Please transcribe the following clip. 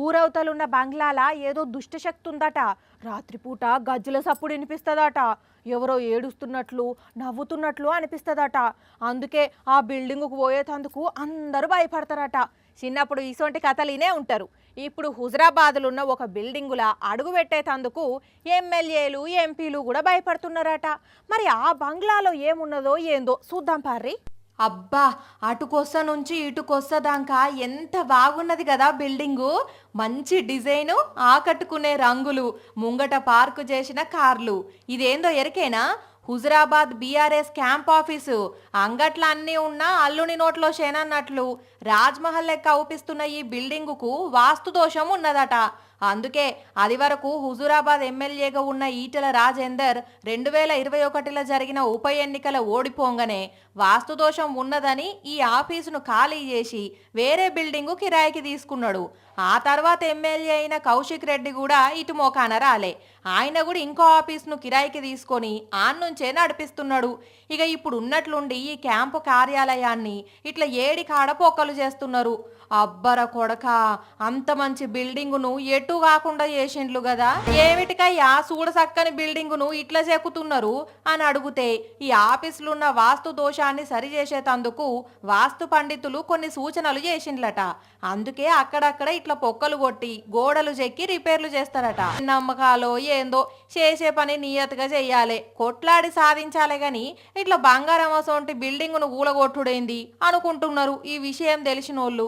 ఊరవతలున్న బంగ్లాల ఏదో దుష్టశక్తి ఉందట. రాత్రిపూట గజ్జల సప్పుడు వినిపిస్తుందట. ఎవరో ఏడుస్తున్నట్లు నవ్వుతున్నట్లు అనిపిస్తుందట. అందుకే ఆ బిల్డింగుకు పోయేటందుకు అందరూ భయపడతారట. చిన్నప్పుడు ఇసొంటి కథలు ఇనే ఉంటారు. ఇప్పుడు హుజరాబాద్లో ఉన్న ఒక బిల్డింగుల అడుగు పెట్టేటందుకు ఎమ్మెల్యేలు ఎంపీలు కూడా భయపడుతున్నారట. మరి ఆ బంగ్లాలో ఏమున్నదో ఏందో చూద్దాం పార్రి. అబ్బా, అటుకొస్త నుంచి ఇటుకొస్తదాకా ఎంత బాగున్నది కదా బిల్డింగు. మంచి డిజైను, ఆకట్టుకునే రంగులు, ముంగట పార్కు చేసిన కార్లు. ఇదేందో ఎరికేనా? Huzurabad BRS camp office. అంగట్లు అన్నీ ఉన్నా అల్లుని నోట్లో శేనన్నట్లు రాజ్మహల్ లెక్క అవుపిస్తున్న ఈ బిల్డింగుకు వాస్తు దోషం ఉన్నదట. అందుకే అది వరకు హుజూరాబాద్ ఎమ్మెల్యేగా ఉన్న ఈటెల రాజేందర్ 2021లో జరిగిన ఉప ఎన్నికల ఓడిపోంగనే వాస్తుదోషం ఉన్నదని ఈ ఆఫీసును ఖాళీ చేసి వేరే బిల్డింగు కిరాయికి తీసుకున్నాడు. ఆ తర్వాత ఎమ్మెల్యే అయిన కౌశిక్ రెడ్డి కూడా ఇటు మోకాన రాలే. ఆయన కూడా ఇంకో ఆఫీసును కిరాయికి తీసుకొని నుంచే నడిపిస్తున్నాడు. ఇక ఇప్పుడు ఉన్నట్లుండి ఈ క్యాంపు కార్యాలయాన్ని ఇట్లా ఏడి కాడ పొక్కలు చేస్తున్నారు. అబ్బర కొడక, అంత మంచి బిల్డింగును ఎటు కాకుండా చేసిండ్లు కదా. ఏమిటికయ్యా చూడ సక్కని బిల్డింగును ఇట్లా చెక్కుతున్నారు అని అడిగితే, ఈ ఆఫీసులో ఉన్న వాస్తు దోషాన్ని సరిచేసేటందుకు వాస్తు పండితులు కొన్ని సూచనలు చేసిండ్లట. అందుకే అక్కడక్కడ ఇట్లా పొక్కలు కొట్టి గోడలు చెక్కి రిపేర్లు చేస్తారట. నమ్మకాలో ఏందో, చేసే పని నియతగా చెయ్యాలి, కొట్లాడి సాధించాలి గాని ఇట్లా బంగారం అసొంటి బిల్డింగును కూలగొట్టుడైంది అనుకుంటున్నారు ఈ విషయం తెలిసినోళ్ళు.